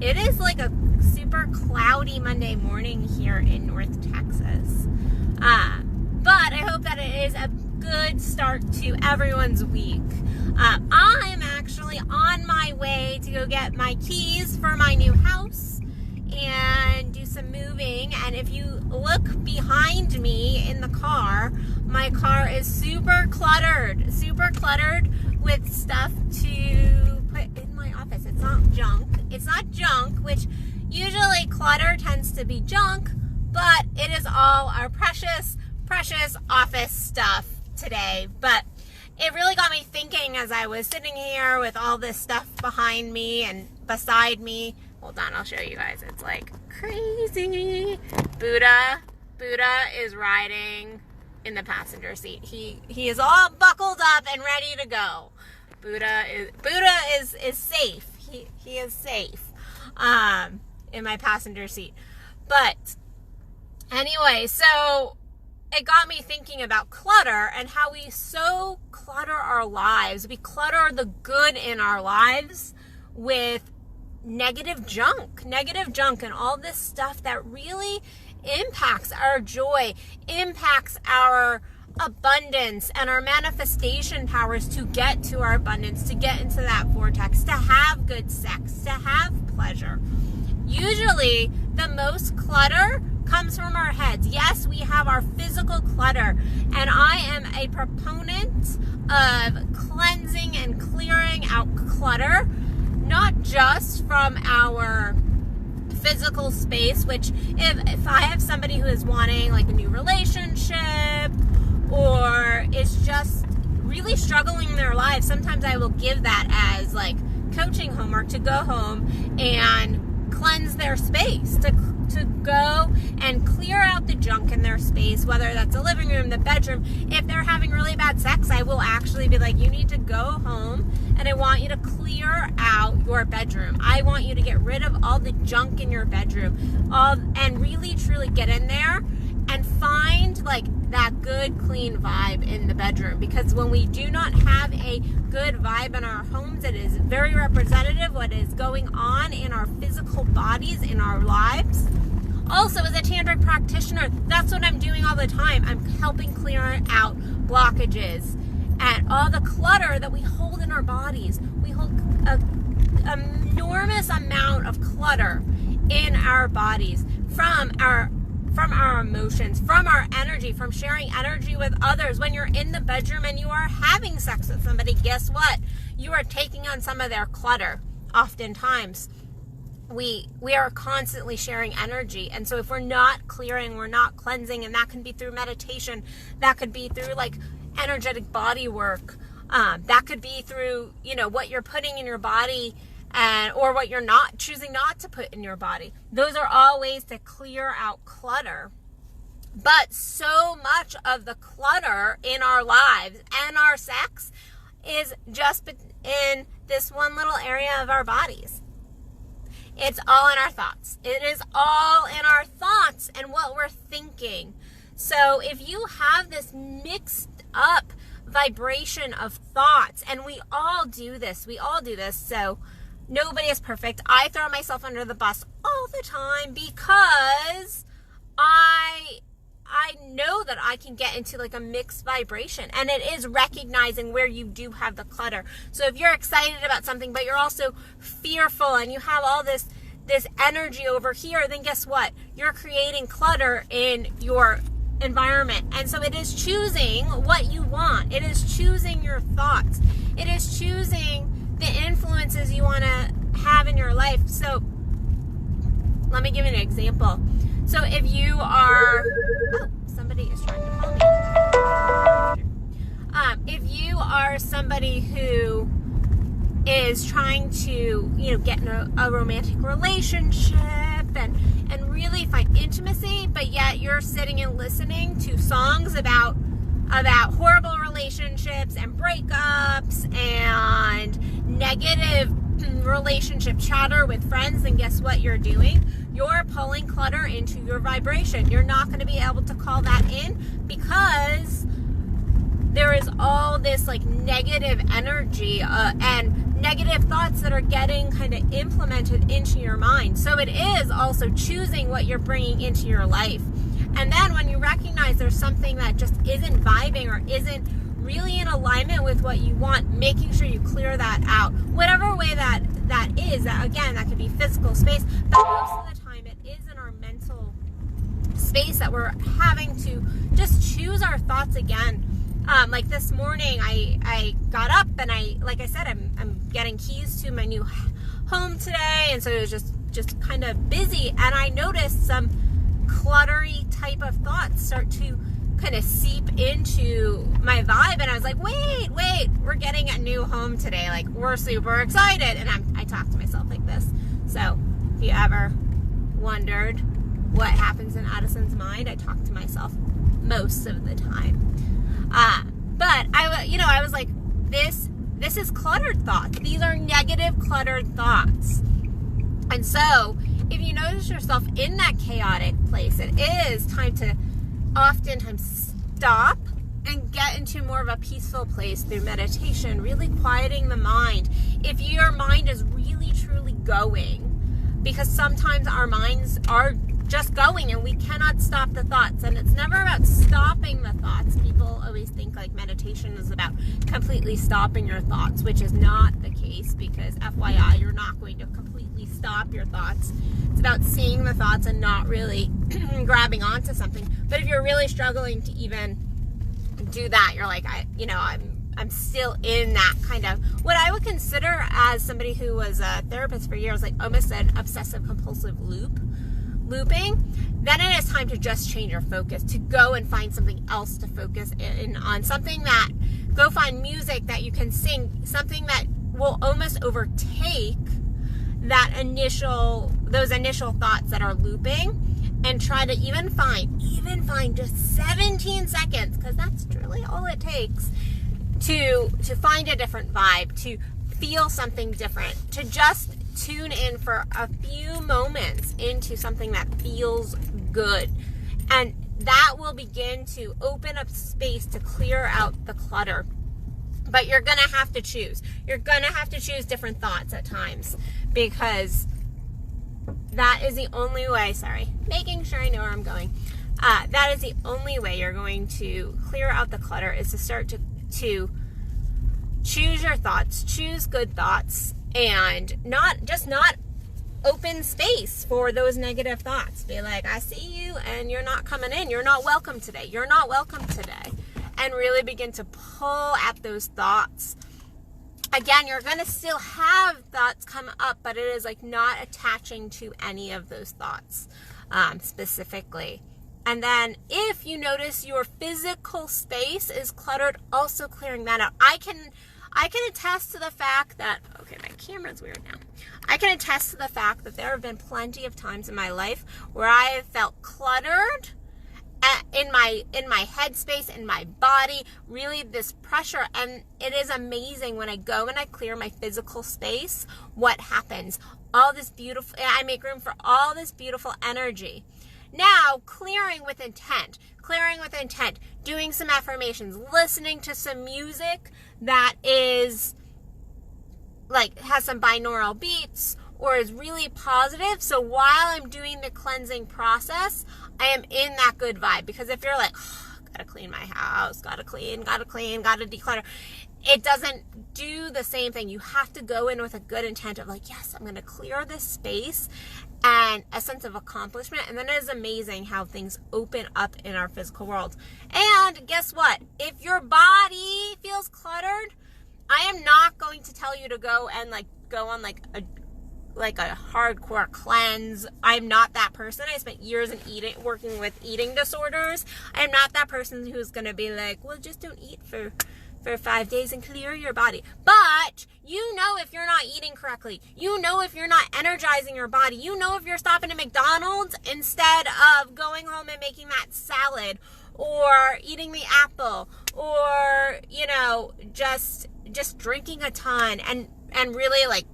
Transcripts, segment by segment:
It is like a super cloudy Monday morning here in North Texas. But I hope that it is a good start to everyone's week. I'm actually on my way to go get my keys for my new house and do some moving. And if you look behind me in the car, my car is super cluttered with stuff to put in my office. It's not junk, which usually clutter tends to be junk, but it is all our precious office stuff today. But it really got me thinking as I was sitting here with all this stuff behind me and beside me. Hold on, I'll show you guys. It's like crazy. Buddha is riding in the passenger seat. He is all buckled up and ready to go. Buddha is safe. He is safe in my passenger seat. But anyway, so it got me thinking about clutter and how we so clutter our lives. We clutter the good in our lives with negative junk and all this stuff that really impacts our joy, impacts our abundance and our manifestation powers to get to our abundance, to get into that vortex, to have good sex, to have pleasure. Usually the most clutter comes from our heads. Yes, we have our physical clutter, and I am a proponent of cleansing and clearing out clutter, not just from our physical space, which if I have somebody who is wanting like a new relationship or is just really struggling in their lives, sometimes I will give that as like coaching homework to go home and cleanse their space, to go and clear out the junk in their space, whether that's the living room, the bedroom. If they're having really bad sex, I will actually be like, you need to go home and I want you to clear out your bedroom. I want you to get rid of all the junk in your bedroom, and really truly get in there and find like that good clean vibe in the bedroom. Because when we do not have a good vibe in our homes, it is very representative what is going on in our physical bodies, in our lives. Also, as a tantric practitioner, that's what I'm doing all the time. I'm helping clear out blockages and all the clutter that we hold in our bodies. We hold an enormous amount of clutter in our bodies from our emotions, from our energy, from sharing energy with others. When you're in the bedroom and you are having sex with somebody, guess what? You are taking on some of their clutter. Oftentimes, we are constantly sharing energy. And so if we're not clearing, we're not cleansing, and that can be through meditation, that could be through like energetic body work, that could be through, what you're putting in your body or what you're not choosing not to put in your body. Those are all ways to clear out clutter. But so much of the clutter in our lives and our sex is just in this one little area of our bodies. It's all in our thoughts. It is all in our thoughts and what we're thinking. So if you have this mixed up vibration of thoughts, and we all do this, so nobody is perfect. I throw myself under the bus all the time because I know that I can get into like a mixed vibration, and it is recognizing where you do have the clutter. So if you're excited about something, but you're also fearful and you have all this energy over here, then guess what? You're creating clutter in your environment. And so it is choosing what you want. It is choosing your thoughts. It is choosing the influences you want to have in your life. So let me give you an example. So if you are, somebody is trying to call me. If you are somebody who is trying to, get in a romantic relationship and really find intimacy, but yet you're sitting and listening to songs about horrible relationships and breakups and negative relationship chatter with friends, then guess what you're doing? You're pulling clutter into your vibration. You're not going to be able to call that in because there is all this like negative energy and negative thoughts that are getting kind of implemented into your mind. So it is also choosing what you're bringing into your life. And then when you recognize there's something that just isn't vibing or isn't really in alignment with what you want, making sure you clear that out. Whatever way that is, again, that could be physical space, but most of the time it is in our mental space that we're having to just choose our thoughts again. Like this morning, I got up and like I said, I'm getting keys to my new home today, and so it was just kind of busy, and I noticed some cluttery type of thoughts start to kind of seep into my vibe, and I was like, wait, we're getting a new home today, like we're super excited, and I talk to myself like this. So if you ever wondered what happens in Addison's mind, I talk to myself most of the time. But I was like, this is cluttered thoughts. These are negative cluttered thoughts. And so if you notice yourself in that chaotic place, it is time to oftentimes stop and get into more of a peaceful place through meditation, really quieting the mind. If your mind is really truly going, because sometimes our minds are just going and we cannot stop the thoughts, and it's never about stopping the thoughts. People always think like meditation is about completely stopping your thoughts, which is not the case, because FYI, you're not going to completely stop your thoughts. It's about seeing the thoughts and not really grabbing onto something. But if you're really struggling to even do that, you're like, I'm still in that kind of what I would consider, as somebody who was a therapist for years, like almost an obsessive compulsive looping, then it is time to just change your focus, to go and find something else to focus in on, something that, go find music that you can sing, something that will almost overtake those initial thoughts that are looping, and try to even find just 17 seconds, because that's truly all it takes to find a different vibe, to feel something different, to just tune in for a few moments into something that feels good. And that will begin to open up space to clear out the clutter. But you're going to have to choose. You're going to have to choose different thoughts at times, because that is the only way, making sure I know where I'm going. That is the only way you're going to clear out the clutter, is to start to choose your thoughts, choose good thoughts, and not open space for those negative thoughts. Be like, I see you and you're not coming in. You're not welcome today. You're not welcome today. And really begin to pull at those thoughts. Again, you're going to still have thoughts come up, but it is like not attaching to any of those thoughts specifically. And then if you notice your physical space is cluttered, also clearing that out. I can attest to the fact that, okay, my camera's weird now. I can attest to the fact that there have been plenty of times in my life where I have felt cluttered in my headspace, in my body, really this pressure. And it is amazing when I go and I clear my physical space, what happens? I make room for all this beautiful energy. Now, clearing with intent, doing some affirmations, listening to some music that is like has some binaural beats or is really positive. So while I'm doing the cleansing process, I am in that good vibe. Because if you're like, gotta clean my house, gotta declutter, it doesn't do the same thing. You have to go in with a good intent of like, yes, I'm going to clear this space, and a sense of accomplishment. And then it is amazing how things open up in our physical world. And guess what? If your body feels cluttered, I am not going to tell you to go and go on a hardcore cleanse. I'm not that person. I spent years working with eating disorders. I'm not that person who's going to be like, well, just don't eat for 5 days and clear your body. But you know if you're not eating correctly. You know if you're not energizing your body. You know if you're stopping at McDonald's instead of going home and making that salad, or eating the apple, or just drinking a ton and really like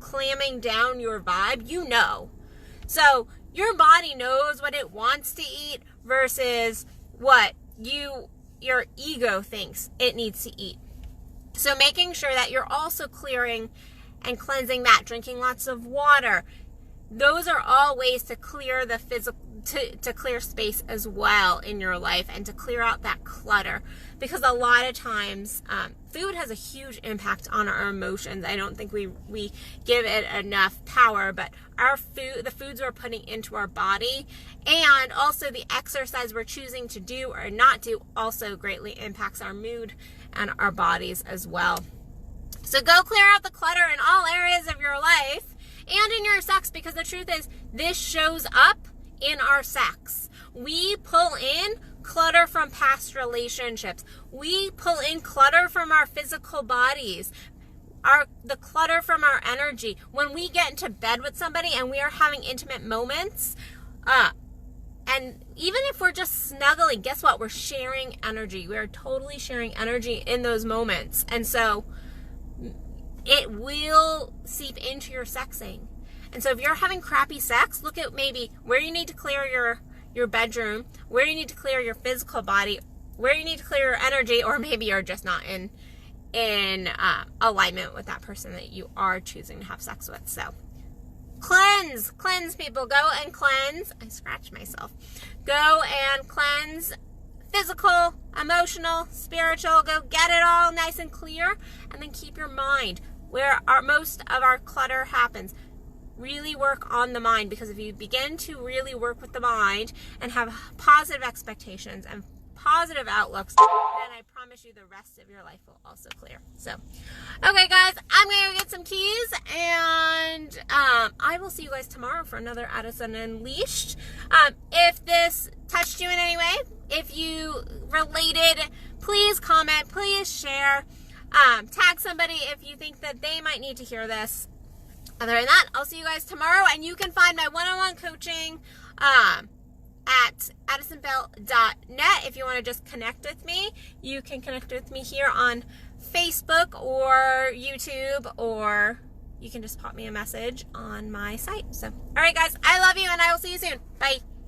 clamming down your vibe. So your body knows what it wants to eat versus what your ego thinks it needs to eat. So making sure that you're also clearing and cleansing that, drinking lots of water. Those are all ways to clear the physical, to clear space as well in your life and to clear out that clutter. Because a lot of times, food has a huge impact on our emotions. I don't think we give it enough power, but our food, the foods we're putting into our body, and also the exercise we're choosing to do or not do also greatly impacts our mood and our bodies as well. So go clear out the clutter in all areas of your life and in your sex, because the truth is this shows up in our sex. We pull in clutter from past relationships. We pull in clutter from our physical bodies, the clutter from our energy. When we get into bed with somebody and we are having intimate moments, and even if we're just snuggling, guess what? We're sharing energy. We are totally sharing energy in those moments. And so it will seep into your sexing. And so if you're having crappy sex, look at maybe where you need to clear your bedroom, where you need to clear your physical body, where you need to clear your energy, or maybe you're just not in alignment with that person that you are choosing to have sex with. So cleanse people. Go and cleanse. I scratched myself. Go and cleanse physical, emotional, spiritual. Go get it all nice and clear, and then keep your mind where most of our clutter happens. Really work on the mind, because if you begin to really work with the mind and have positive expectations and positive outlooks, then I promise you the rest of your life will also clear. So, okay guys, I'm going to go get some keys, and I will see you guys tomorrow for another Addison Unleashed. If this touched you in any way, if you related, please comment, please share, tag somebody if you think that they might need to hear this. Other than that, I'll see you guys tomorrow, and you can find my one-on-one coaching at addisonbell.net. If you want to just connect with me, you can connect with me here on Facebook or YouTube, or you can just pop me a message on my site. So, all right, guys, I love you, and I will see you soon. Bye.